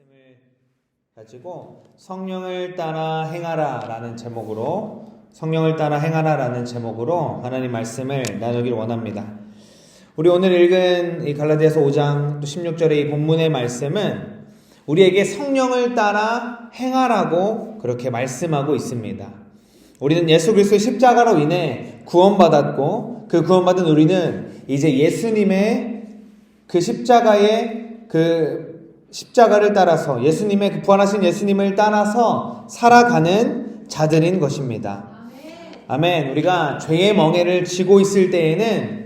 말씀을 가지고 성령을 따라 행하라 라는 제목으로 하나님 말씀을 나누길 원합니다. 우리 오늘 읽은 이 갈라디아서 5장 또 16절의 이 본문의 말씀은 우리에게 성령을 따라 행하라고 그렇게 말씀하고 있습니다. 우리는 예수 그리스도의 십자가로 인해 구원받았고, 그 구원받은 우리는 이제 예수님의 그 십자가를 따라서, 예수님의 그 부활하신 예수님을 따라서 살아가는 자들인 것입니다. 아멘. 우리가 죄의 멍에를 지고 있을 때에는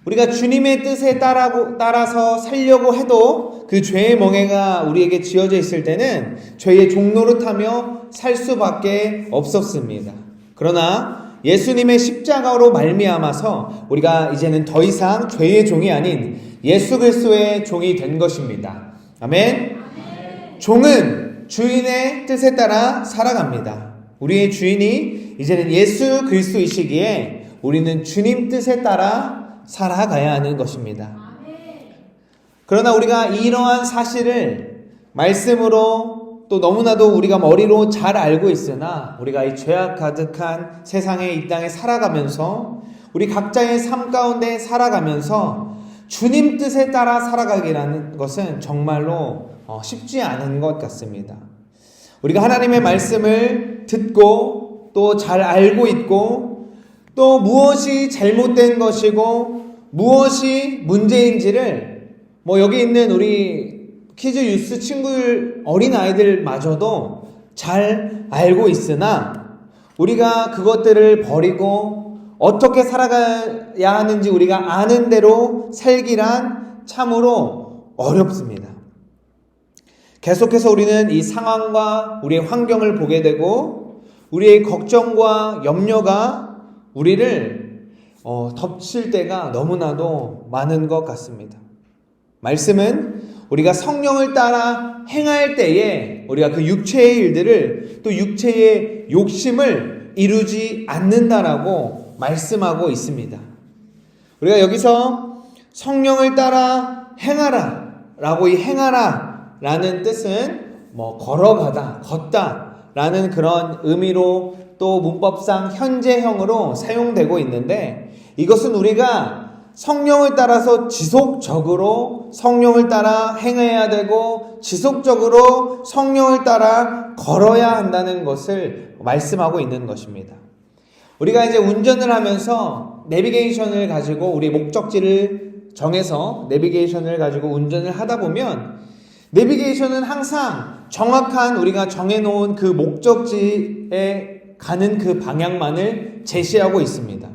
우리가 주님의 뜻에 따라서 살려고 해도 그 죄의 멍에가 우리에게 지어져 있을 때는 죄의 종노릇하며 살 수밖에 없었습니다. 그러나 예수님의 십자가로 말미암아서 우리가 이제는 더 이상 죄의 종이 아닌 예수 그리스도의 종이 된 것입니다. 아멘. 종은 주인의 뜻에 따라 살아갑니다. 우리의 주인이 이제는 예수 그리스도이시기에 우리는 주님 뜻에 따라 살아가야 하는 것입니다. 그러나 우리가 이러한 사실을 말씀으로 또 너무나도 우리가 머리로 잘 알고 있으나, 우리가 이 죄악 가득한 세상에 이 땅에 살아가면서 우리 각자의 삶 가운데 살아가면서 주님 뜻에 따라 살아가기라는 것은 정말로 쉽지 않은 것 같습니다. 우리가 하나님의 말씀을 듣고 또 잘 알고 있고, 또 무엇이 잘못된 것이고 무엇이 문제인지를 여기 있는 우리 키즈 유스 친구들, 어린아이들마저도 잘 알고 있으나 우리가 그것들을 버리고 어떻게 살아가야 하는지 우리가 아는 대로 살기란 참으로 어렵습니다. 계속해서 우리는 이 상황과 우리의 환경을 보게 되고 우리의 걱정과 염려가 우리를 덮칠 때가 너무나도 많은 것 같습니다. 말씀은 우리가 성령을 따라 행할 때에 우리가 그 육체의 일들을, 또 육체의 욕심을 이루지 않는다라고 말씀하고 있습니다. 우리가 여기서 성령을 따라 행하라 라고, 이 행하라 라는 뜻은 걸어가다, 걷다 라는 그런 의미로 또 문법상 현재형으로 사용되고 있는데, 이것은 우리가 성령을 따라서 지속적으로 성령을 따라 행해야 되고 지속적으로 성령을 따라 걸어야 한다는 것을 말씀하고 있는 것입니다. 우리가 이제 운전을 하면서 내비게이션을 가지고 우리 목적지를 정해서 내비게이션을 가지고 운전을 하다 보면, 내비게이션은 항상 정확한 우리가 정해놓은 그 목적지에 가는 그 방향만을 제시하고 있습니다.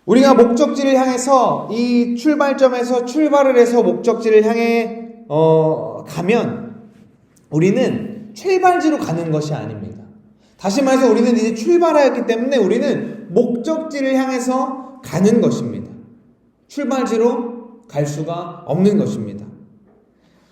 우리가 목적지를 향해서 이 출발점에서 출발을 해서 목적지를 향해 가면 우리는 출발지로 가는 것이 아닙니다. 다시 말해서 우리는 이제 출발하였기 때문에 우리는 목적지를 향해서 가는 것입니다. 출발지로 갈 수가 없는 것입니다.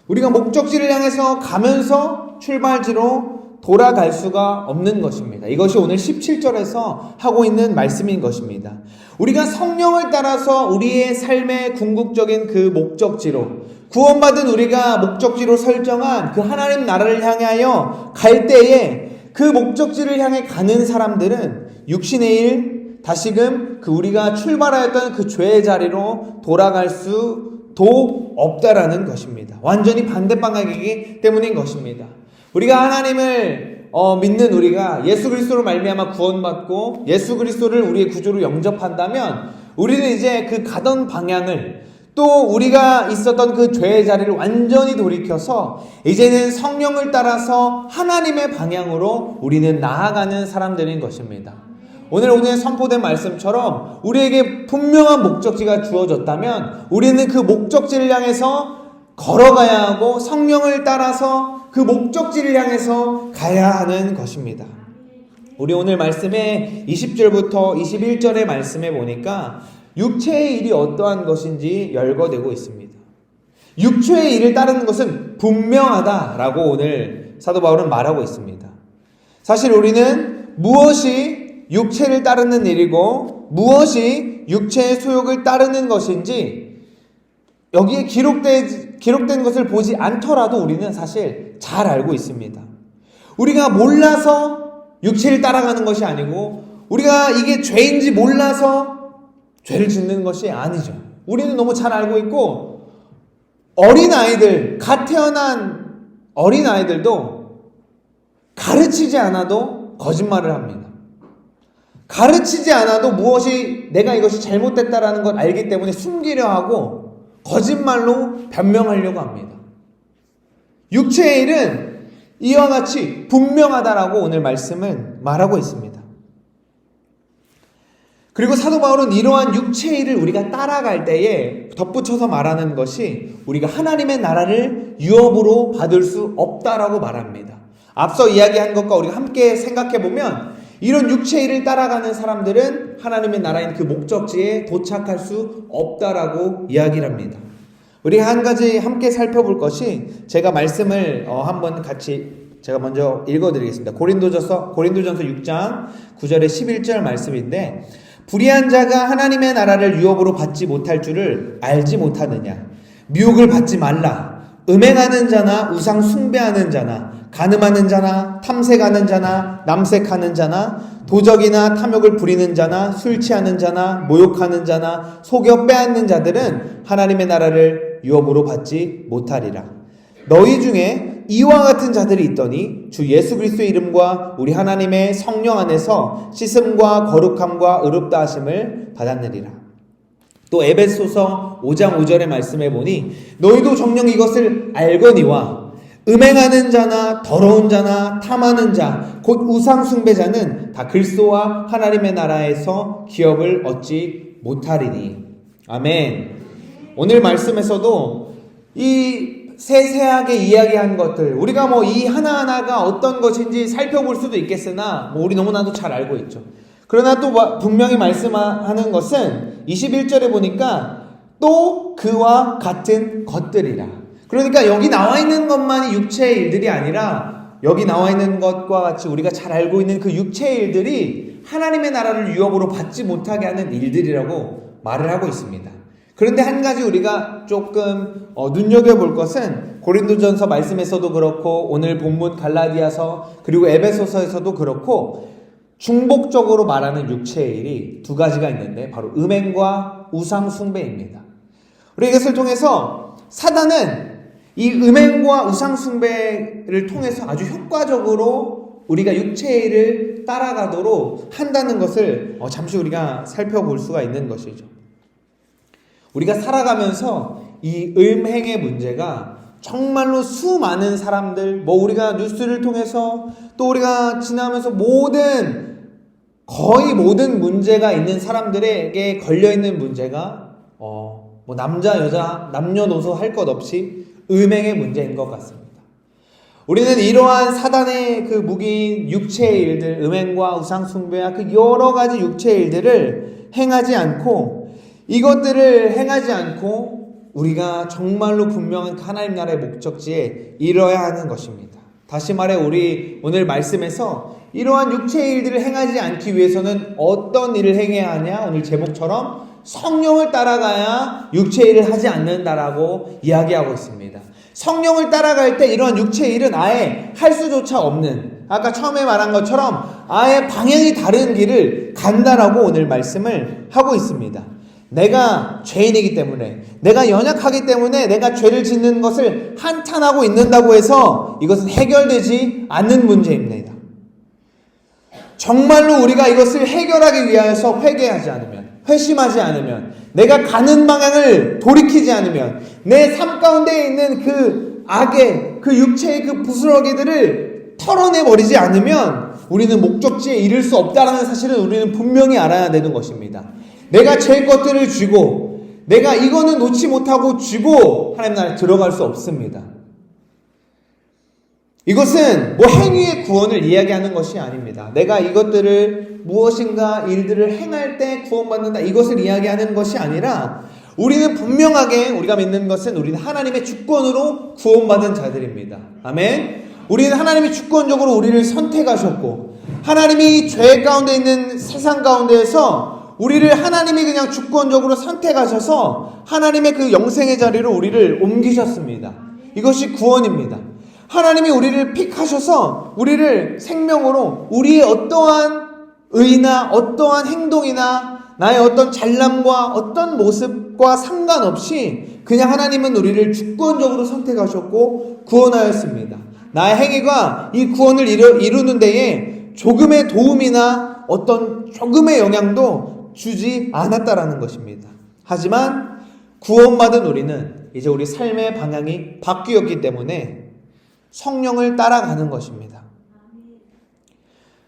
우리가 목적지를 향해서 가면서 출발지로 돌아갈 수가 없는 것입니다. 이것이 오늘 17절에서 하고 있는 말씀인 것입니다. 우리가 성령을 따라서 우리의 삶의 궁극적인 그 목적지로, 구원받은 우리가 목적지로 설정한 그 하나님 나라를 향하여 갈 때에 그 목적지를 향해 가는 사람들은 육신의 일, 다시금 그 우리가 출발하였던 그 죄의 자리로 돌아갈 수도 없다라는 것입니다. 완전히 반대 방향이기 때문인 것입니다. 우리가 하나님을 믿는 우리가 예수 그리스도로 말미암아 구원받고 예수 그리스도를 우리의 구주로 영접한다면 우리는 이제 그 가던 방향을, 또 우리가 있었던 그 죄의 자리를 완전히 돌이켜서 이제는 성령을 따라서 하나님의 방향으로 우리는 나아가는 사람들인 것입니다. 오늘 선포된 말씀처럼 우리에게 분명한 목적지가 주어졌다면 우리는 그 목적지를 향해서 걸어가야 하고 성령을 따라서 그 목적지를 향해서 가야 하는 것입니다. 우리 오늘 말씀에 20절부터 21절의 말씀에 보니까 육체의 일이 어떠한 것인지 열거되고 있습니다. 육체의 일을 따르는 것은 분명하다라고 오늘 사도 바울은 말하고 있습니다. 사실 우리는 무엇이 육체를 따르는 일이고 무엇이 육체의 소욕을 따르는 것인지 여기에 기록되지 기록된 것을 보지 않더라도 우리는 사실 잘 알고 있습니다. 우리가 몰라서 육체를 따라가는 것이 아니고 우리가 이게 죄인지 몰라서 죄를 짓는 것이 아니죠. 우리는 너무 잘 알고 있고 어린아이들, 갓 태어난 어린아이들도 가르치지 않아도 거짓말을 합니다. 가르치지 않아도 내가 이것이 잘못됐다라는 걸 알기 때문에 숨기려 하고 거짓말로 변명하려고 합니다. 육체의 일은 이와 같이 분명하다라고 오늘 말씀은 말하고 있습니다. 그리고 사도 바울은 이러한 육체의 일을 우리가 따라갈 때에 덧붙여서 말하는 것이 우리가 하나님의 나라를 유업으로 받을 수 없다라고 말합니다. 앞서 이야기한 것과 우리가 함께 생각해보면 이런 육체의 일을 따라가는 사람들은 하나님의 나라인 그 목적지에 도착할 수 없다라고 이야기를 합니다. 우리 한 가지 함께 살펴볼 것이 제가 말씀을 한번 같이 제가 먼저 읽어드리겠습니다. 고린도전서 6장 9절에 11절 말씀인데 불의한 자가 하나님의 나라를 유업으로 받지 못할 줄을 알지 못하느냐. 미혹을 받지 말라. 음행하는 자나 우상 숭배하는 자나 간음하는 자나 탐색하는 자나 남색하는 자나 도적이나 탐욕을 부리는 자나 술 취하는 자나 모욕하는 자나 속여 빼앗는 자들은 하나님의 나라를 유업으로 받지 못하리라. 너희 중에 이와 같은 자들이 있더니 주 예수 그리스도의 이름과 우리 하나님의 성령 안에서 씻음과 거룩함과 의롭다 하심을 받았느니라. 또 에베소서 5장 5절의 말씀에 보니 너희도 정녕 이것을 알거니와 음행하는 자나 더러운 자나 탐하는 자 곧 우상 숭배자는 다 그리스도와 하나님의 나라에서 기업을 얻지 못하리니. 아멘. 오늘 말씀에서도 이 세세하게 이야기한 것들 우리가 이 하나하나가 어떤 것인지 살펴볼 수도 있겠으나 우리 너무나도 잘 알고 있죠. 그러나 또 분명히 말씀하는 것은 21절에 보니까 또 그와 같은 것들이라. 그러니까 여기 나와 있는 것만이 육체의 일들이 아니라 여기 나와 있는 것과 같이 우리가 잘 알고 있는 그 육체의 일들이 하나님의 나라를 유업으로 받지 못하게 하는 일들이라고 말을 하고 있습니다. 그런데 한 가지 우리가 조금 눈여겨볼 것은 고린도전서 말씀에서도 그렇고 오늘 본문 갈라디아서 그리고 에베소서에서도 그렇고 중복적으로 말하는 육체의 일이 두 가지가 있는데 바로 음행과 우상 숭배입니다. 우리 이것을 통해서 사단은 이 음행과 우상 숭배를 통해서 아주 효과적으로 우리가 육체의 일을 따라가도록 한다는 것을 잠시 우리가 살펴볼 수가 있는 것이죠. 우리가 살아가면서 이 음행의 문제가 정말로 수많은 사람들, 우리가 뉴스를 통해서 또 우리가 지나면서 거의 모든 문제가 있는 사람들에게 걸려있는 문제가 남자, 여자, 남녀노소 할 것 없이 음행의 문제인 것 같습니다. 우리는 이러한 사단의 그 무기인 육체의 일들, 음행과 우상숭배와 그 여러 가지 육체의 일들을 행하지 않고 이것들을 행하지 않고 우리가 정말로 분명한 하나님 나라의 목적지에 이뤄야 하는 것입니다. 다시 말해 우리 오늘 말씀에서 이러한 육체의 일들을 행하지 않기 위해서는 어떤 일을 행해야 하냐? 오늘 제목처럼 성령을 따라가야 육체의 일을 하지 않는다라고 이야기하고 있습니다. 성령을 따라갈 때 이러한 육체의 일은 아예 할 수조차 없는, 아까 처음에 말한 것처럼 아예 방향이 다른 길을 간다라고 오늘 말씀을 하고 있습니다. 내가 죄인이기 때문에, 내가 연약하기 때문에 내가 죄를 짓는 것을 한탄하고 있는다고 해서 이것은 해결되지 않는 문제입니다. 정말로 우리가 이것을 해결하기 위해서 회개하지 않으면, 회심하지 않으면, 내가 가는 방향을 돌이키지 않으면, 내 삶 가운데 있는 그 악의, 그 육체의 그 부스러기들을 털어내버리지 않으면 우리는 목적지에 이를 수 없다는 사실을 우리는 분명히 알아야 되는 것입니다. 내가 제 것들을 쥐고 내가 이거는 놓지 못하고 쥐고 하나님 나라에 들어갈 수 없습니다. 이것은 행위의 구원을 이야기하는 것이 아닙니다. 내가 이것들을 무엇인가 일들을 행할 때 구원받는다 이것을 이야기하는 것이 아니라 우리는 분명하게 우리가 믿는 것은 우리는 하나님의 주권으로 구원받은 자들입니다. 아멘. 우리는 하나님이 주권적으로 우리를 선택하셨고 하나님이 죄 가운데 있는 세상 가운데에서 우리를 하나님이 그냥 주권적으로 선택하셔서 하나님의 그 영생의 자리로 우리를 옮기셨습니다. 이것이 구원입니다. 하나님이 우리를 픽하셔서 우리를 생명으로 우리의 어떠한 의나 어떠한 행동이나 나의 어떤 잘남과 어떤 모습과 상관없이 그냥 하나님은 우리를 주권적으로 선택하셨고 구원하였습니다. 나의 행위가 이 구원을 이루는 데에 조금의 도움이나 어떤 조금의 영향도 주지 않았다라는 것입니다. 하지만 구원받은 우리는 이제 우리 삶의 방향이 바뀌었기 때문에 성령을 따라가는 것입니다.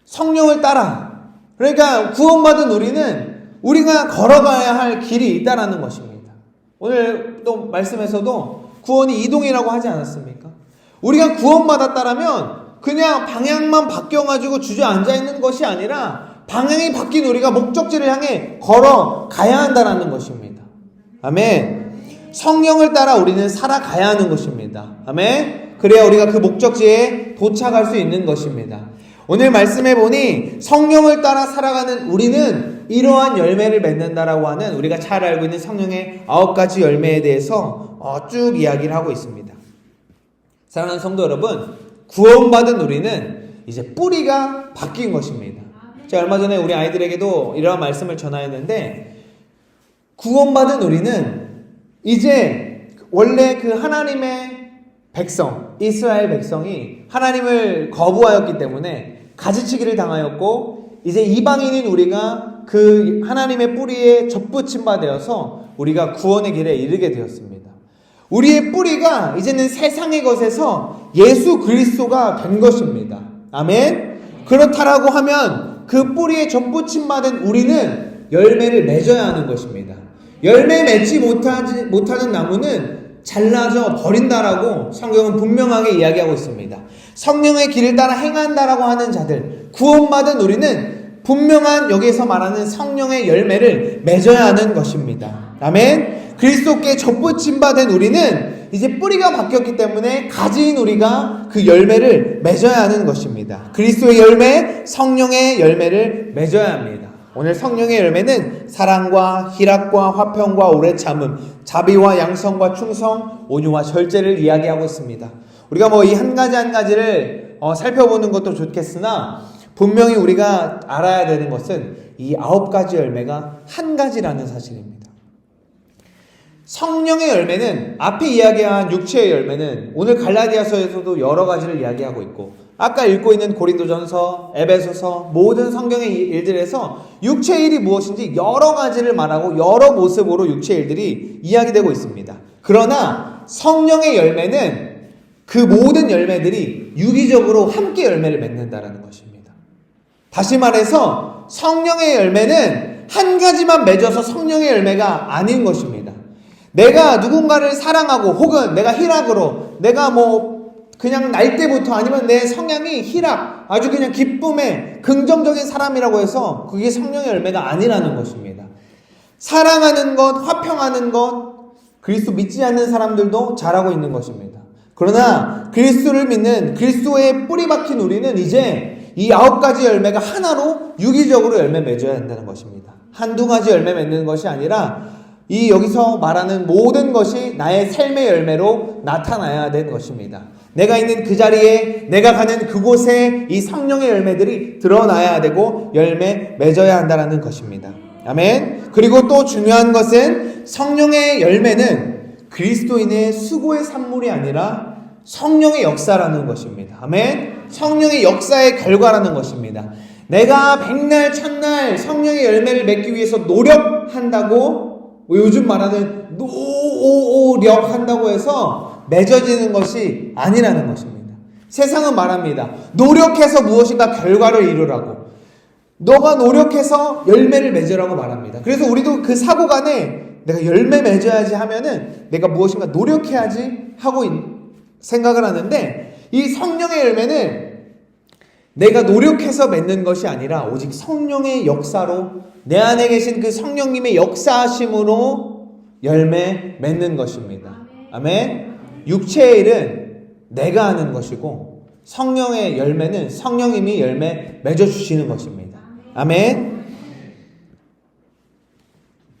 성령을 따라. 그러니까 구원받은 우리는 우리가 걸어가야 할 길이 있다라는 것입니다. 오늘 또 말씀에서도 구원이 이동이라고 하지 않았습니까? 우리가 구원받았다라면 그냥 방향만 바뀌어가지고 주저앉아 있는 것이 아니라 방향이 바뀐 우리가 목적지를 향해 걸어가야 한다라는 것입니다. 아멘. 성령을 따라 우리는 살아가야 하는 것입니다. 아멘. 그래야 우리가 그 목적지에 도착할 수 있는 것입니다. 오늘 말씀해 보니 성령을 따라 살아가는 우리는 이러한 열매를 맺는다라고 하는 우리가 잘 알고 있는 성령의 9가지 열매에 대해서 쭉 이야기를 하고 있습니다. 사랑하는 성도 여러분, 구원받은 우리는 이제 뿌리가 바뀐 것입니다. 제가 얼마 전에 우리 아이들에게도 이러한 말씀을 전하였는데, 구원받은 우리는 이제 원래 그 하나님의 백성, 이스라엘 백성이 하나님을 거부하였기 때문에 가지치기를 당하였고, 이제 이방인인 우리가 그 하나님의 뿌리에 접붙임 바 되어서 우리가 구원의 길에 이르게 되었습니다. 우리의 뿌리가 이제는 세상의 것에서 예수 그리스도가 된 것입니다. 아멘. 그렇다라고 하면 그 뿌리에 접붙임 받은 우리는 열매를 맺어야 하는 것입니다. 열매 맺지 못하는 나무는 잘라져 버린다라고 성경은 분명하게 이야기하고 있습니다. 성령의 길을 따라 행한다라고 하는 자들, 구원받은 우리는 분명한 여기에서 말하는 성령의 열매를 맺어야 하는 것입니다. 아멘. 그리스도께 접붙임 받은 우리는 이제 뿌리가 바뀌었기 때문에 가지인 우리가 그 열매를 맺어야 하는 것입니다. 그리스도의 열매, 성령의 열매를 맺어야 합니다. 오늘 성령의 열매는 사랑과 희락과 화평과 오래 참음, 자비와 양성과 충성, 온유와 절제를 이야기하고 있습니다. 우리가 뭐 이 한 가지 한 가지를 살펴보는 것도 좋겠으나 분명히 우리가 알아야 되는 것은 이 9가지 열매가 한 가지라는 사실입니다. 성령의 열매는 앞에 이야기한 육체의 열매는 오늘 갈라디아서에서도 여러 가지를 이야기하고 있고, 아까 읽고 있는 고린도전서, 에베소서 모든 성경의 일들에서 육체의 일이 무엇인지 여러 가지를 말하고 여러 모습으로 육체의 일들이 이야기되고 있습니다. 그러나 성령의 열매는 그 모든 열매들이 유기적으로 함께 열매를 맺는다라는 것입니다. 다시 말해서 성령의 열매는 한 가지만 맺어서 성령의 열매가 아닌 것입니다. 내가 누군가를 사랑하고 혹은 내가 희락으로 내가 그냥 날 때부터 아니면 내 성향이 희락, 아주 그냥 기쁨의 긍정적인 사람이라고 해서 그게 성령의 열매가 아니라는 것입니다. 사랑하는 것, 화평하는 것, 그리스도 믿지 않는 사람들도 잘하고 있는 것입니다. 그러나 그리스도를 믿는 그리스도의 뿌리 박힌 우리는 이제 이 9가지 열매가 하나로 유기적으로 열매 맺어야 한다는 것입니다. 한두 가지 열매 맺는 것이 아니라 이 여기서 말하는 모든 것이 나의 삶의 열매로 나타나야 되는 것입니다. 내가 있는 그 자리에, 내가 가는 그곳에 이 성령의 열매들이 드러나야 되고 열매 맺어야 한다는 것입니다. 아멘. 그리고 또 중요한 것은 성령의 열매는 그리스도인의 수고의 산물이 아니라 성령의 역사라는 것입니다. 아멘. 성령의 역사의 결과라는 것입니다. 내가 백날 천날 성령의 열매를 맺기 위해서 노력한다고, 요즘 말하는 노력한다고 해서 맺어지는 것이 아니라는 것입니다. 세상은 말합니다. 노력해서 무엇인가 결과를 이루라고. 너가 노력해서 열매를 맺으라고 말합니다. 그래서 우리도 그 사고간에 내가 열매 맺어야지 하면은 내가 무엇인가 노력해야지 하고 생각을 하는데, 이 성령의 열매는 내가 노력해서 맺는 것이 아니라 오직 성령의 역사로, 내 안에 계신 그 성령님의 역사하심으로 열매 맺는 것입니다. 아멘. 육체의 일은 내가 하는 것이고 성령의 열매는 성령님이 열매 맺어주시는 것입니다. 아멘.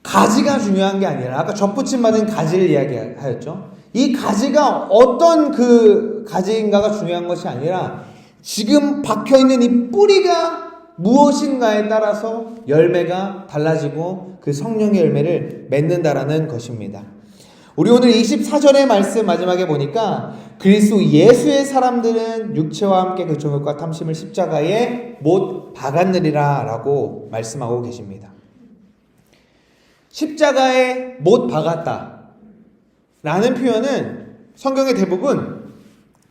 가지가 중요한 게 아니라 아까 접붙임 받은 가지를 이야기하였죠. 이 가지가 어떤 그 가지인가가 중요한 것이 아니라 지금 박혀있는 이 뿌리가 무엇인가에 따라서 열매가 달라지고 그 성령의 열매를 맺는다라는 것입니다. 우리 오늘 24절의 말씀 마지막에 보니까 그리스도 예수의 사람들은 육체와 함께 그 정욕과 탐심을 십자가에 못 박았느리라 라고 말씀하고 계십니다. 십자가에 못 박았다 라는 표현은 성경의 대부분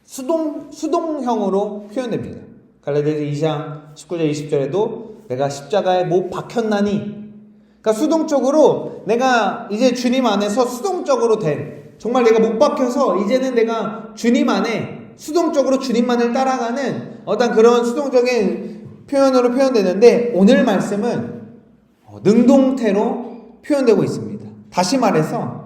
수동형으로 표현됩니다. 갈라디아서 2장 19절 20절에도 내가 십자가에 못 박혔나니, 그러니까 수동적으로 내가 이제 주님 안에서 수동적으로 된, 정말 내가 못 박혀서 이제는 내가 주님 안에 수동적으로 주님만을 따라가는 어떤 그런 수동적인 표현으로 표현되는데, 오늘 말씀은 능동태로 표현되고 있습니다. 다시 말해서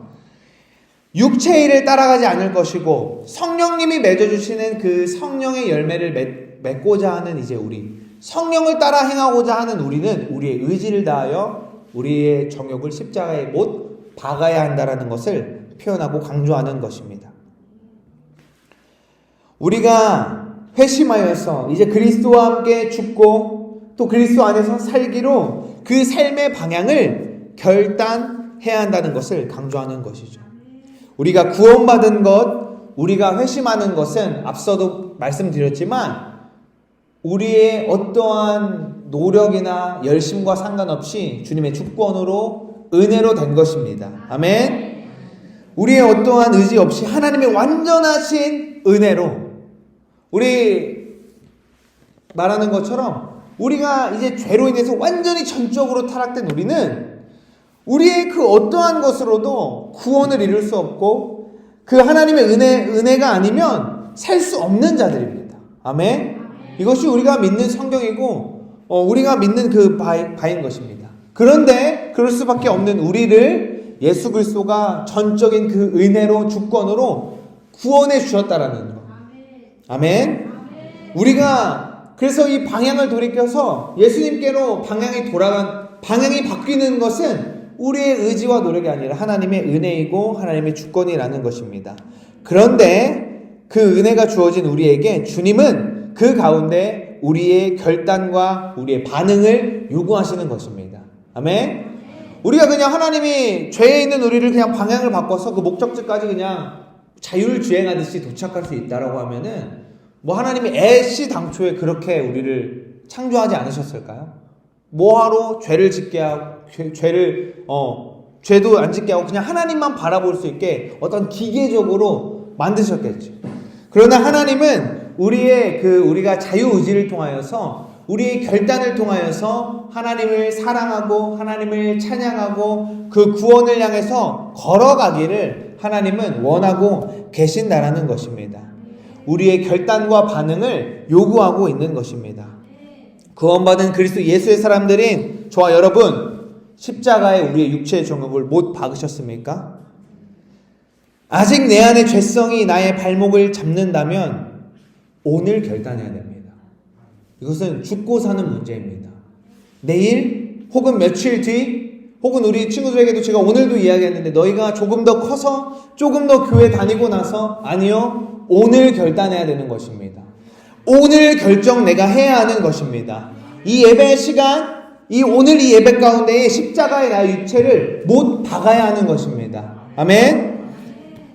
육체의 일을 따라가지 않을 것이고 성령님이 맺어주시는 그 성령의 열매를 맺고자 하는 이제 우리, 성령을 따라 행하고자 하는 우리는 우리의 의지를 다하여 우리의 정욕을 십자가에 못 박아야 한다는 것을 표현하고 강조하는 것입니다. 우리가 회심하여서 이제 그리스도와 함께 죽고 또 그리스도 안에서 살기로 그 삶의 방향을 결단해야 한다는 것을 강조하는 것이죠. 우리가 구원받은 것, 우리가 회심하는 것은 앞서도 말씀드렸지만 우리의 어떠한 노력이나 열심과 상관없이 주님의 주권으로 은혜로 된 것입니다. 아멘. 우리의 어떠한 의지 없이 하나님의 완전하신 은혜로, 우리 말하는 것처럼 우리가 이제 죄로 인해서 완전히 전적으로 타락된 우리는 우리의 그 어떠한 것으로도 구원을 이룰 수 없고 그 하나님의 은혜가 아니면 살 수 없는 자들입니다. 아멘. 이것이 우리가 믿는 성경이고 우리가 믿는 그 바인 것입니다. 그런데 그럴 수밖에 없는 우리를 예수 그리스도가 전적인 그 은혜로 주권으로 구원해 주셨다라는 것. 아멘. 우리가 그래서 이 방향을 돌이켜서 예수님께로 방향이 바뀌는 것은 우리의 의지와 노력이 아니라 하나님의 은혜이고 하나님의 주권이라는 것입니다. 그런데 그 은혜가 주어진 우리에게 주님은 그 가운데 우리의 결단과 우리의 반응을 요구하시는 것입니다. 아멘. 우리가 그냥 하나님이 죄에 있는 우리를 그냥 방향을 바꿔서 그 목적지까지 그냥 자율주행하듯이 도착할 수 있다라고 하면은 하나님이 애시 당초에 그렇게 우리를 창조하지 않으셨을까요? 뭐하러 죄를 짓게 하고 죄도 안 짓게 하고 그냥 하나님만 바라볼 수 있게 어떤 기계적으로 만드셨겠죠. 그러나 하나님은 우리가 자유의지를 통하여서 우리의 결단을 통하여서 하나님을 사랑하고 하나님을 찬양하고 그 구원을 향해서 걸어가기를 하나님은 원하고 계신다라는 것입니다. 우리의 결단과 반응을 요구하고 있는 것입니다. 구원받은 그리스도 예수의 사람들인 저와 여러분, 십자가에 우리의 육체의 정욕을 못 박으셨습니까? 아직 내 안에 죄성이 나의 발목을 잡는다면 오늘 결단해야 됩니다. 이것은 죽고 사는 문제입니다. 내일 혹은 며칠 뒤 혹은 우리 친구들에게도 제가 오늘도 이야기했는데 너희가 조금 더 커서 조금 더 교회 다니고 나서, 아니요, 오늘 결단해야 되는 것입니다. 오늘 결정 내가 해야 하는 것입니다. 이 예배 시간, 오늘 이 예배 가운데에 십자가의 나의 육체를 못 박아야 하는 것입니다. 아멘.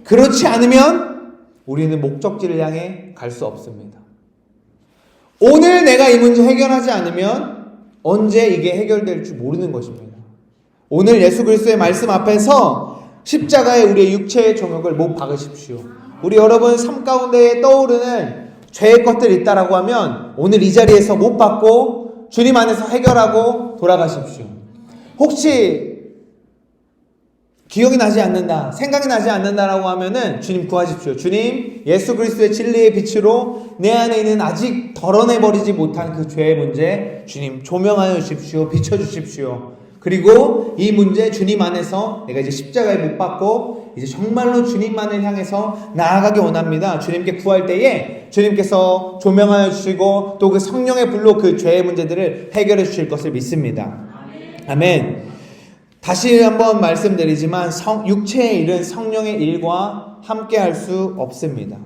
그렇지 않으면 우리는 목적지를 향해 갈 수 없습니다. 오늘 내가 이 문제 해결하지 않으면 언제 이게 해결될 줄 모르는 것입니다. 오늘 예수 그리스도의 말씀 앞에서 십자가에 우리의 육체의 정욕을 못 박으십시오. 우리 여러분 삶 가운데에 떠오르는 죄의 것들이 있다라고 하면 오늘 이 자리에서 못 받고 주님 안에서 해결하고 돌아가십시오. 혹시 기억이 나지 않는다, 생각이 나지 않는다라고 하면은 주님 구하십시오. 주님, 예수 그리스도의 진리의 빛으로 내 안에 있는 아직 덜어내버리지 못한 그 죄의 문제 주님 조명하여 주십시오. 비춰주십시오. 그리고 이 문제 주님 안에서 내가 이제 십자가에 못 박고 이제 정말로 주님만을 향해서 나아가기 원합니다. 주님께 구할 때에 주님께서 조명하여 주시고 또 그 성령의 불로 그 죄의 문제들을 해결해 주실 것을 믿습니다. 아멘. 다시 한번 말씀드리지만 육체의 일은 성령의 일과 함께 할 수 없습니다.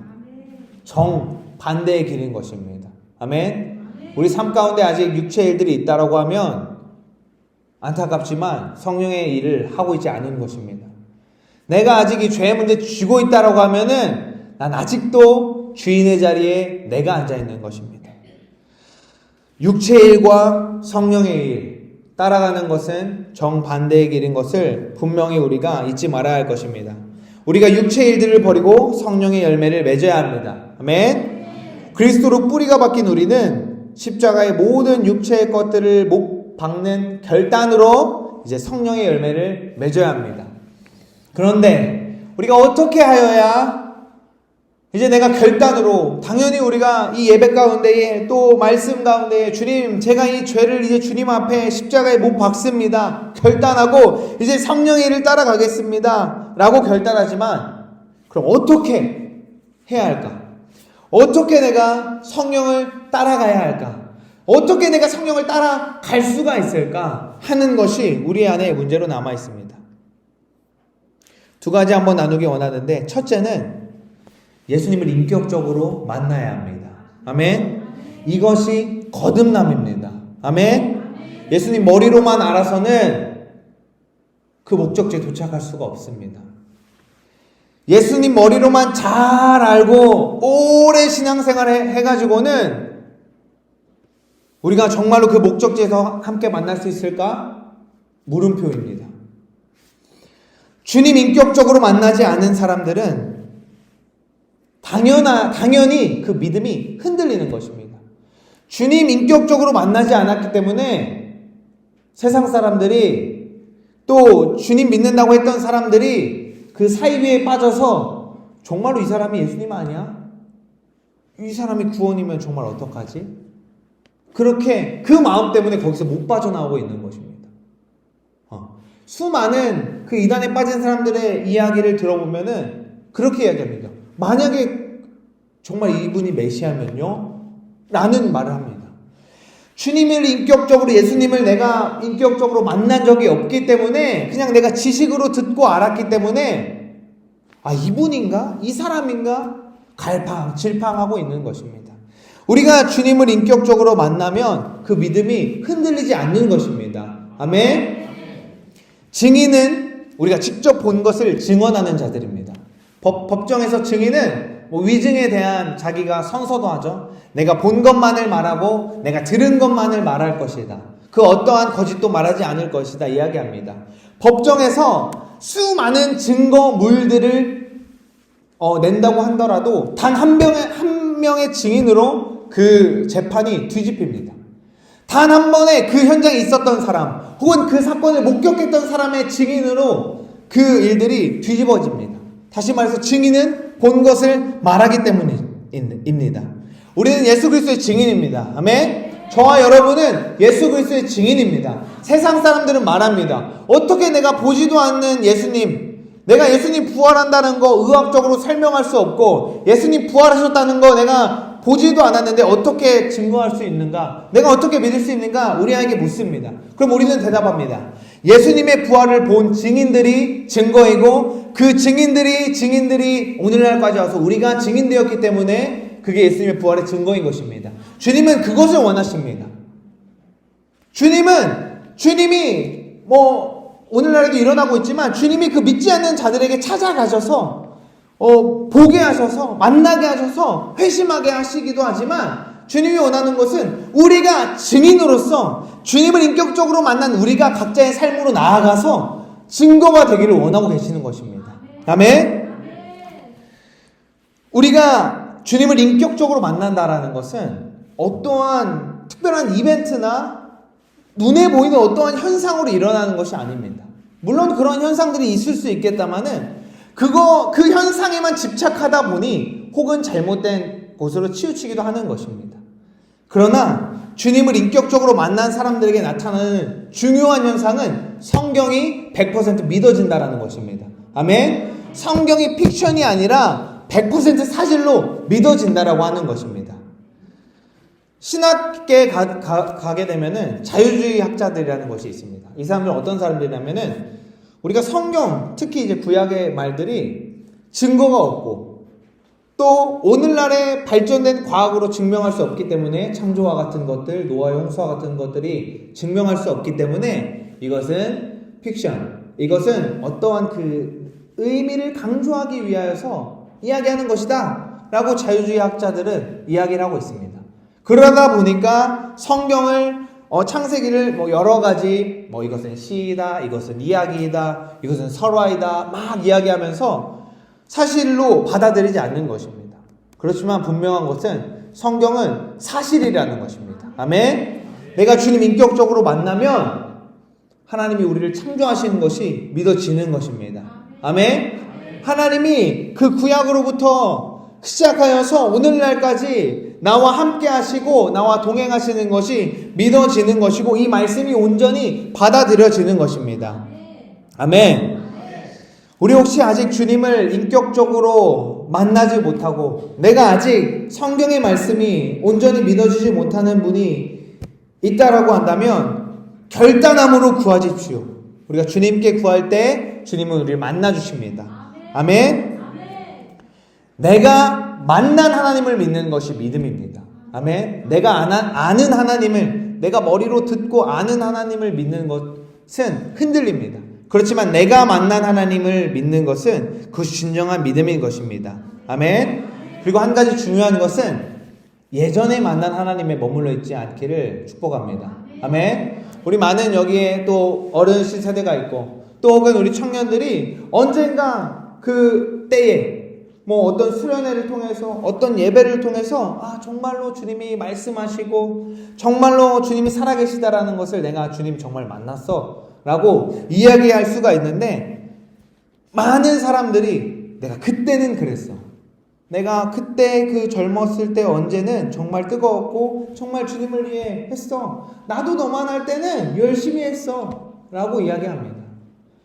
정반대의 길인 것입니다. 아멘. 우리 삶 가운데 아직 육체의 일들이 있다라고 하면 안타깝지만 성령의 일을 하고 있지 않은 것입니다. 내가 아직 이 죄의 문제 쥐고 있다라고 하면은 난 아직도 주인의 자리에 내가 앉아 있는 것입니다. 육체의 일과 성령의 일 따라가는 것은 정반대의 길인 것을 분명히 우리가 잊지 말아야 할 것입니다. 우리가 육체의 일들을 버리고 성령의 열매를 맺어야 합니다. 아멘. 그리스도로 뿌리가 박힌 우리는 십자가의 모든 육체의 것들을 못 박는 결단으로 이제 성령의 열매를 맺어야 합니다. 그런데 우리가 어떻게 하여야 이제 내가 결단으로, 당연히 우리가 이 예배 가운데에 또 말씀 가운데에 주님, 제가 이 죄를 이제 주님 앞에 십자가에 못 박습니다. 결단하고 이제 성령의 일을 따라가겠습니다. 라고 결단하지만 그럼 어떻게 해야 할까? 어떻게 내가 성령을 따라가야 할까? 어떻게 내가 성령을 따라갈 수가 있을까? 하는 것이 우리 안에 문제로 남아 있습니다. 두 가지 한번 나누기 원하는데, 첫째는 예수님을 인격적으로 만나야 합니다. 아멘. 이것이 거듭남입니다. 아멘. 예수님 머리로만 알아서는 그 목적지에 도착할 수가 없습니다. 예수님 머리로만 잘 알고 오래 신앙생활을 해가지고는 우리가 정말로 그 목적지에서 함께 만날 수 있을까? 물음표입니다. 주님 인격적으로 만나지 않은 사람들은 당연히 그 믿음이 흔들리는 것입니다. 주님 인격적으로 만나지 않았기 때문에 세상 사람들이, 또 주님 믿는다고 했던 사람들이 그 사이비에 빠져서 정말로 이 사람이 예수님 아니야? 이 사람이 구원이면 정말 어떡하지? 그렇게 그 마음 때문에 거기서 못 빠져나오고 있는 것입니다. 수많은 그 이단에 빠진 사람들의 이야기를 들어보면은 그렇게 이야기합니다. 만약에 정말 이분이 메시아면요? 라는 말을 합니다. 주님을 인격적으로, 예수님을 내가 인격적으로 만난 적이 없기 때문에 그냥 내가 지식으로 듣고 알았기 때문에 이분인가? 이 사람인가? 질팡하고 있는 것입니다. 우리가 주님을 인격적으로 만나면 그 믿음이 흔들리지 않는 것입니다. 아멘. 증인은 우리가 직접 본 것을 증언하는 자들입니다. 법정에서 증인은 위증에 대한 자기가 선서도 하죠. 내가 본 것만을 말하고 내가 들은 것만을 말할 것이다. 그 어떠한 거짓도 말하지 않을 것이다 이야기합니다. 법정에서 수많은 증거물들을 낸다고 하더라도 단 한 명의 증인으로 그 재판이 뒤집힙니다. 단 한 번에 그 현장에 있었던 사람 혹은 그 사건을 목격했던 사람의 증인으로 그 일들이 뒤집어집니다. 다시 말해서 증인은 본 것을 말하기 때문입니다. 우리는 예수 그리스도의 증인입니다. 아멘. 저와 여러분은 예수 그리스도의 증인입니다. 세상 사람들은 말합니다. 어떻게 내가 보지도 않는 예수님, 내가 예수님 부활한다는 거 의학적으로 설명할 수 없고 예수님 부활하셨다는 거 내가 보지도 않았는데 어떻게 증거할 수 있는가? 내가 어떻게 믿을 수 있는가? 우리에게 묻습니다. 그럼 우리는 대답합니다. 예수님의 부활을 본 증인들이 증거이고 그 증인들이 오늘날까지 와서 우리가 증인되었기 때문에 그게 예수님의 부활의 증거인 것입니다. 주님은 그것을 원하십니다. 주님이 오늘날에도 일어나고 있지만 주님이 그 믿지 않는 자들에게 찾아가셔서 보게 하셔서 만나게 하셔서 회심하게 하시기도 하지만 주님이 원하는 것은 우리가 증인으로서 주님을 인격적으로 만난 우리가 각자의 삶으로 나아가서 증거가 되기를 원하고 계시는 것입니다. 아멘. 우리가 주님을 인격적으로 만난다라는 것은 어떠한 특별한 이벤트나 눈에 보이는 어떠한 현상으로 일어나는 것이 아닙니다. 물론 그런 현상들이 있을 수 있겠다마는 그 현상에만 집착하다 보니 혹은 잘못된 곳으로 치우치기도 하는 것입니다. 그러나 주님을 인격적으로 만난 사람들에게 나타나는 중요한 현상은 성경이 100% 믿어진다라는 것입니다. 아멘. 성경이 픽션이 아니라 100% 사실로 믿어진다라고 하는 것입니다. 신학계에 가게 되면은 자유주의 학자들이라는 것이 있습니다. 이 사람들은 어떤 사람들이냐면은 우리가 성경, 특히 이제 구약의 말들이 증거가 없고 또 오늘날의 발전된 과학으로 증명할 수 없기 때문에 창조와 같은 것들, 노아의 홍수와 같은 것들이 증명할 수 없기 때문에 이것은 픽션, 이것은 어떠한 그 의미를 강조하기 위하여서 이야기하는 것이다 라고 자유주의 학자들은 이야기를 하고 있습니다. 그러다 보니까 성경을 창세기를 여러 가지 이것은 시이다, 이것은 이야기이다, 이것은 설화이다 막 이야기하면서 사실로 받아들이지 않는 것입니다. 그렇지만 분명한 것은 성경은 사실이라는 것입니다. 아멘. 내가 주님 인격적으로 만나면 하나님이 우리를 창조하시는 것이 믿어지는 것입니다. 아멘. 하나님이 그 구약으로부터 시작하여서 오늘날까지 나와 함께 하시고 나와 동행하시는 것이 믿어지는 것이고 이 말씀이 온전히 받아들여지는 것입니다. 아멘. 우리 혹시 아직 주님을 인격적으로 만나지 못하고 내가 아직 성경의 말씀이 온전히 믿어지지 못하는 분이 있다라고 한다면 결단함으로 구하십시오. 우리가 주님께 구할 때 주님은 우리를 만나주십니다. 아멘. 내가 만난 하나님을 믿는 것이 믿음입니다. 아멘. 내가 아는 하나님을, 내가 머리로 듣고 아는 하나님을 믿는 것은 흔들립니다. 그렇지만 내가 만난 하나님을 믿는 것은 그 진정한 믿음인 것입니다. 아멘. 그리고 한 가지 중요한 것은 예전에 만난 하나님에 머물러 있지 않기를 축복합니다. 아멘. 우리 많은 여기에 또 어르신 세대가 있고 또 혹은 우리 청년들이 언젠가 그 때에 어떤 수련회를 통해서 어떤 예배를 통해서 정말로 주님이 말씀하시고 정말로 주님이 살아계시다라는 것을 내가 주님 정말 만났어 라고 이야기할 수가 있는데 많은 사람들이 내가 그때는 그랬어. 내가 그때 그 젊었을 때 언제는 정말 뜨거웠고 정말 주님을 위해 했어. 나도 너만 할 때는 열심히 했어 라고 이야기합니다.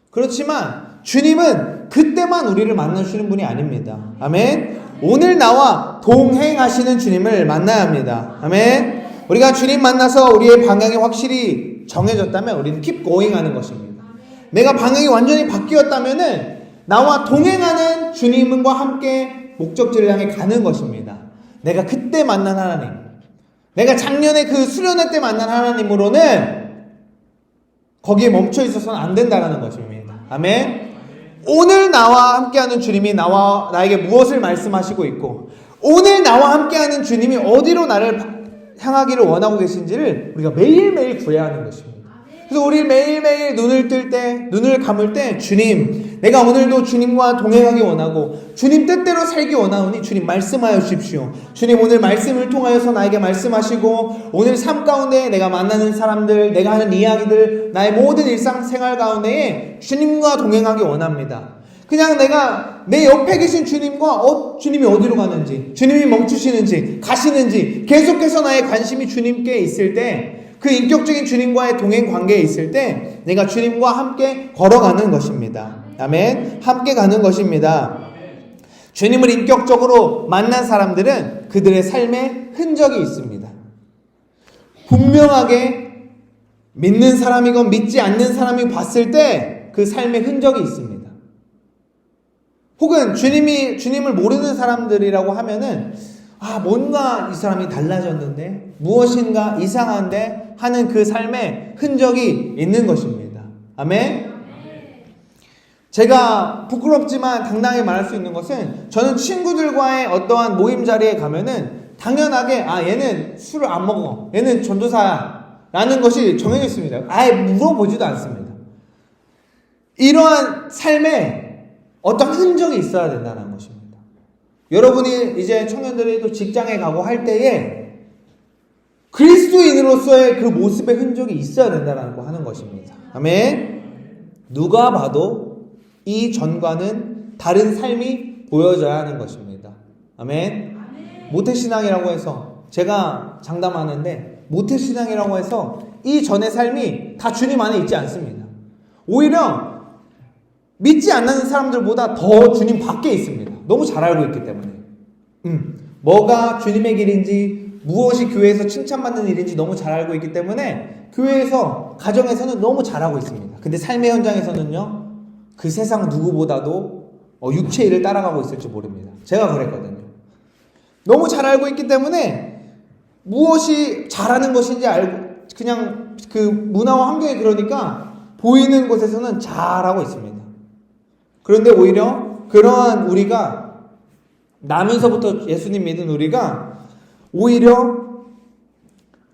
그렇지만 주님은 그때만 우리를 만나주시는 분이 아닙니다. 아멘. 오늘 나와 동행하시는 주님을 만나야 합니다. 아멘. 우리가 주님 만나서 우리의 방향이 확실히 정해졌다면 우리는 keep going 하는 것입니다. 내가 방향이 완전히 바뀌었다면은 나와 동행하는 주님과 함께 목적지를 향해 가는 것입니다. 내가 그때 만난 하나님, 내가 작년에 그 수련회 때 만난 하나님으로는 거기에 멈춰 있어서는 안 된다는 것입니다. 아멘. 오늘 나와 함께하는 주님이 나에게 무엇을 말씀하시고 있고 오늘 나와 함께하는 주님이 어디로 나를 향하기를 원하고 계신지를 우리가 매일매일 구해야 하는 것입니다. 그래서 우리 매일매일 눈을 뜰 때, 눈을 감을 때 주님, 내가 오늘도 주님과 동행하기 원하고 주님 뜻대로 살기 원하오니 주님 말씀하여 주십시오. 주님 오늘 말씀을 통하여서 나에게 말씀하시고 오늘 삶 가운데 내가 만나는 사람들, 내가 하는 이야기들, 나의 모든 일상생활 가운데에 주님과 동행하기 원합니다. 그냥 내가 내 옆에 계신 주님과 주님이 어디로 가는지, 주님이 멈추시는지, 가시는지 계속해서 나의 관심이 주님께 있을 때 그 인격적인 주님과의 동행 관계에 있을 때 내가 주님과 함께 걸어가는 것입니다. 아멘. 함께 가는 것입니다. 주님을 인격적으로 만난 사람들은 그들의 삶에 흔적이 있습니다. 분명하게 믿는 사람이건 믿지 않는 사람이 봤을 때 그 삶에 흔적이 있습니다. 혹은 주님을 모르는 사람들이라고 하면은 뭔가 이 사람이 달라졌는데 무엇인가 이상한데 하는 그 삶에 흔적이 있는 것입니다. 아멘. 제가 부끄럽지만 당당하게 말할 수 있는 것은 저는 친구들과의 어떠한 모임 자리에 가면은 당연하게 얘는 술을 안 먹어, 얘는 전도사야 라는 것이 정해져 있습니다. 아예 물어보지도 않습니다. 이러한 삶에 어떤 흔적이 있어야 된다는 것입니다. 여러분이 이제 청년들이 또 직장에 가고 할 때에 그리스도인으로서의 그 모습의 흔적이 있어야 된다라고 하는 것입니다. 아멘. 누가 봐도 이 전과는 다른 삶이 보여져야 하는 것입니다. 아멘. 모태신앙이라고 해서 제가 장담하는데 모태신앙이라고 해서 이 전의 삶이 다 주님 안에 있지 않습니다. 오히려 믿지 않는 사람들보다 더 주님 밖에 있습니다. 너무 잘 알고 있기 때문에. 뭐가 주님의 길인지, 무엇이 교회에서 칭찬받는 일인지 너무 잘 알고 있기 때문에 교회에서, 가정에서는 너무 잘하고 있습니다. 근데 삶의 현장에서는요, 그 세상 누구보다도 육체 일을 따라가고 있을지 모릅니다. 제가 그랬거든요. 너무 잘 알고 있기 때문에 무엇이 잘하는 것인지 알고, 그냥 그 문화와 환경이 그러니까 보이는 곳에서는 잘하고 있습니다. 그런데 오히려 그러한 우리가, 나면서부터 예수님 믿은 우리가 오히려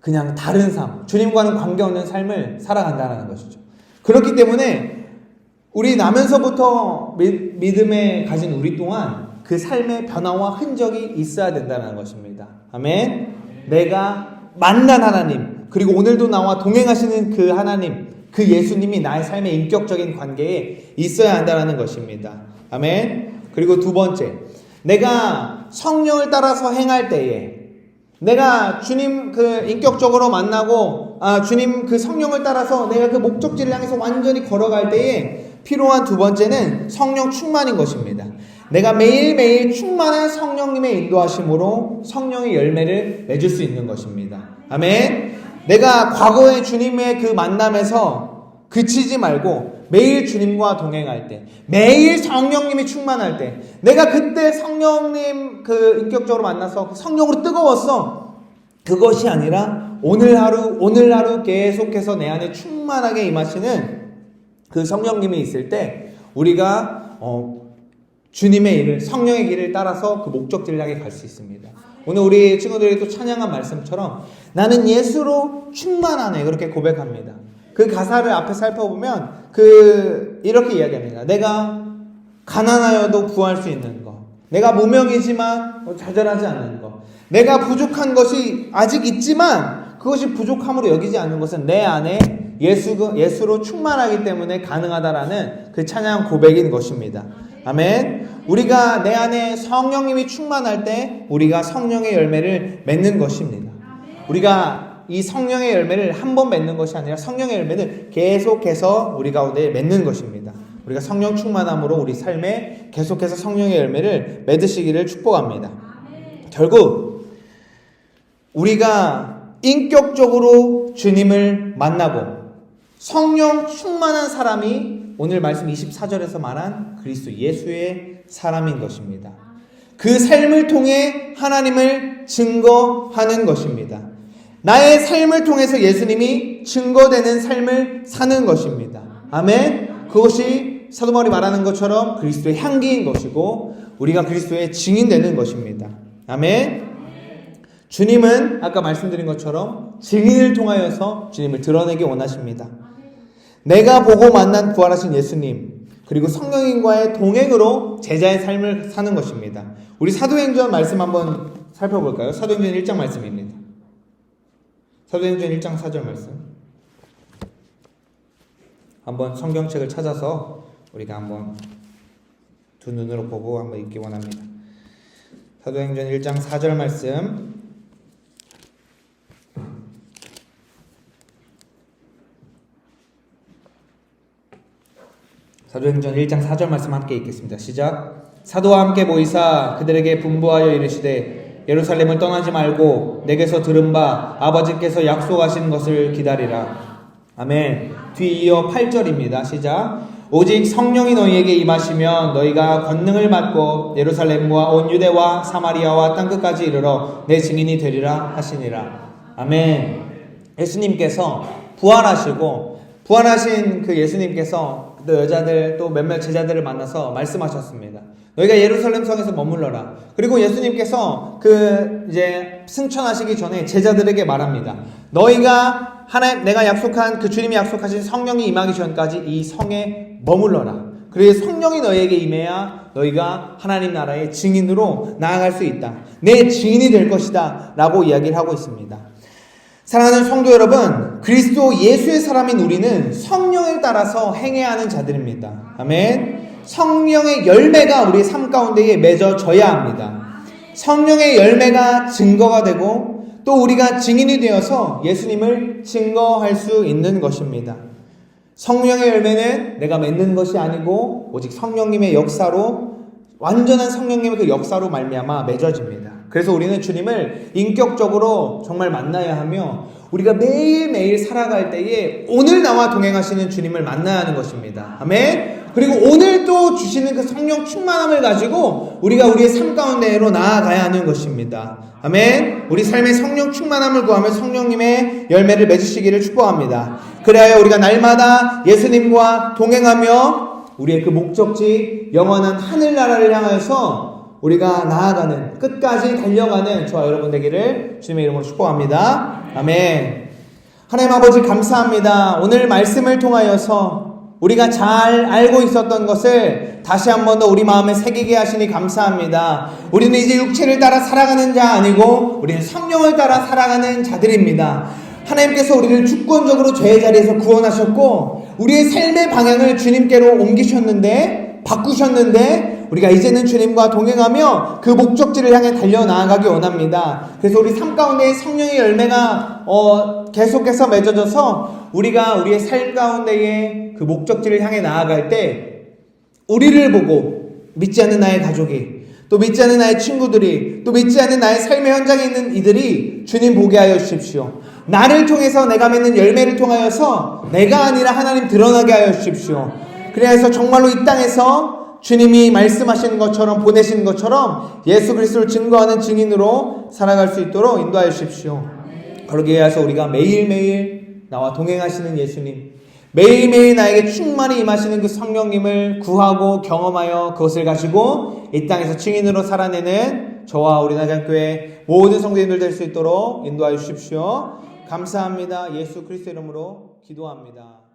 그냥 다른 삶, 주님과는 관계없는 삶을 살아간다는 것이죠. 그렇기 때문에 우리 나면서부터 믿음에 가진 우리 또한 그 삶의 변화와 흔적이 있어야 된다는 것입니다. 아멘. 내가 만난 하나님, 그리고 오늘도 나와 동행하시는 그 하나님, 그 예수님이 나의 삶의 인격적인 관계에 있어야 한다는 것입니다. 아멘. 그리고 두 번째, 내가 성령을 따라서 행할 때에, 내가 주님 그 인격적으로 만나고 주님 그 성령을 따라서 내가 그 목적지를 향해서 완전히 걸어갈 때에 필요한 두 번째는 성령 충만인 것입니다. 내가 매일매일 충만한 성령님의 인도하심으로 성령의 열매를 맺을 수 있는 것입니다. 아멘. 내가 과거의 주님의 그 만남에서 그치지 말고 매일 주님과 동행할 때, 매일 성령님이 충만할 때, 내가 그때 성령님 그 인격적으로 만나서 성령으로 뜨거웠어. 그것이 아니라 오늘 하루 계속해서 내 안에 충만하게 임하시는 그 성령님이 있을 때 우리가 주님의 일을, 성령의 길을 따라서 그 목적지를 향해 갈 수 있습니다. 오늘 우리 친구들이 또 찬양한 말씀처럼 나는 예수로 충만하네, 그렇게 고백합니다. 그 가사를 앞에 살펴보면 이렇게 이야기합니다. 내가 가난하여도 구할 수 있는 것, 내가 무명이지만 좌절하지 않는 것, 내가 부족한 것이 아직 있지만 그것이 부족함으로 여기지 않는 것은 내 안에 예수로 충만하기 때문에 가능하다라는 그 찬양 고백인 것입니다. 아멘. 우리가 내 안에 성령님이 충만할 때 우리가 성령의 열매를 맺는 것입니다. 우리가 이 성령의 열매를 한 번 맺는 것이 아니라 성령의 열매는 계속해서 우리 가운데 맺는 것입니다. 우리가 성령 충만함으로 우리 삶에 계속해서 성령의 열매를 맺으시기를 축복합니다. 결국 우리가 인격적으로 주님을 만나고 성령 충만한 사람이 오늘 말씀 24절에서 말한 그리스도 예수의 사람인 것입니다. 그 삶을 통해 하나님을 증거하는 것입니다. 나의 삶을 통해서 예수님이 증거되는 삶을 사는 것입니다. 아멘. 그것이 사도 바울이 말하는 것처럼 그리스도의 향기인 것이고 우리가 그리스도의 증인되는 것입니다. 아멘. 주님은 아까 말씀드린 것처럼 증인을 통하여서 주님을 드러내기 원하십니다. 내가 보고 만난 부활하신 예수님, 그리고 성령님과의 동행으로 제자의 삶을 사는 것입니다. 우리 사도행전 말씀 한번 살펴볼까요? 사도행전 1장 말씀입니다. 사도행전 1장 4절 말씀. 한번 성경책을 찾아서 우리가 한번 두 눈으로 보고 한번 읽기 원합니다. 사도행전 1장 4절 말씀. 사도행전 1장 4절 말씀 함께 읽겠습니다. 시작. 사도와 함께 모이사 그들에게 분부하여 이르시되 예루살렘을 떠나지 말고 내게서 들은 바 아버지께서 약속하신 것을 기다리라. 아멘. 뒤이어 8절입니다. 시작. 오직 성령이 너희에게 임하시면 너희가 권능을 받고 예루살렘과 온 유대와 사마리아와 땅끝까지 이르러 내 증인이 되리라 하시니라. 아멘. 예수님께서 부활하신 그 예수님께서 또 여자들 또 몇몇 제자들을 만나서 말씀하셨습니다. 너희가 예루살렘 성에서 머물러라. 그리고 예수님께서 이제 승천하시기 전에 제자들에게 말합니다. 너희가 내가 약속한 그 주님이 약속하신 성령이 임하기 전까지 이 성에 머물러라. 그래서 성령이 너희에게 임해야 너희가 하나님 나라의 증인으로 나아갈 수 있다. 내 증인이 될 것이다. 라고 이야기를 하고 있습니다. 사랑하는 성도 여러분, 그리스도 예수의 사람인 우리는 성령을 따라서 행해야 하는 자들입니다. 아멘. 성령의 열매가 우리의 삶 가운데에 맺어져야 합니다. 성령의 열매가 증거가 되고 또 우리가 증인이 되어서 예수님을 증거할 수 있는 것입니다. 성령의 열매는 내가 맺는 것이 아니고 오직 성령님의 역사로, 완전한 성령님의 그 역사로 말미암아 맺어집니다. 그래서 우리는 주님을 인격적으로 정말 만나야 하며 우리가 매일매일 살아갈 때에 오늘 나와 동행하시는 주님을 만나야 하는 것입니다. 아멘. 그리고 오늘 또 주시는 그 성령 충만함을 가지고 우리가 우리의 삶 가운데로 나아가야 하는 것입니다. 아멘. 우리 삶의 성령 충만함을 구하며 성령님의 열매를 맺으시기를 축복합니다. 그래야 우리가 날마다 예수님과 동행하며 우리의 그 목적지 영원한 하늘나라를 향해서 우리가 나아가는, 끝까지 달려가는 저와 여러분 되기를 주님의 이름으로 축복합니다. 아멘. 하나님 아버지 감사합니다. 오늘 말씀을 통하여서 우리가 잘 알고 있었던 것을 다시 한 번 더 우리 마음에 새기게 하시니 감사합니다. 우리는 이제 육체를 따라 살아가는 자 아니고 우리는 성령을 따라 살아가는 자들입니다. 하나님께서 우리를 주권적으로 죄의 자리에서 구원하셨고 우리의 삶의 방향을 주님께로 옮기셨는데, 바꾸셨는데 우리가 이제는 주님과 동행하며 그 목적지를 향해 달려나아가기 원합니다. 그래서 우리 삶 가운데 성령의 열매가 계속해서 맺어져서 우리가 우리의 삶 가운데에 그 목적지를 향해 나아갈 때 우리를 보고 믿지 않는 나의 가족이, 또 믿지 않는 나의 친구들이, 또 믿지 않는 나의 삶의 현장에 있는 이들이 주님 보게 하여 주십시오. 나를 통해서 내가 맺는 열매를 통하여서 내가 아니라 하나님 드러나게 하여 주십시오. 그래서 정말로 이 땅에서 주님이 말씀하시는 것처럼, 보내시는 것처럼 예수 그리스도를 증거하는 증인으로 살아갈 수 있도록 인도하여 주십시오. 그러기 위해서 우리가 매일매일 나와 동행하시는 예수님, 매일매일 나에게 충만히 임하시는 그 성령님을 구하고 경험하여 그것을 가지고 이 땅에서 증인으로 살아내는 저와 우리 나장교회 모든 성도님들 될 수 있도록 인도하여 주십시오. 감사합니다. 예수 그리스도 이름으로 기도합니다.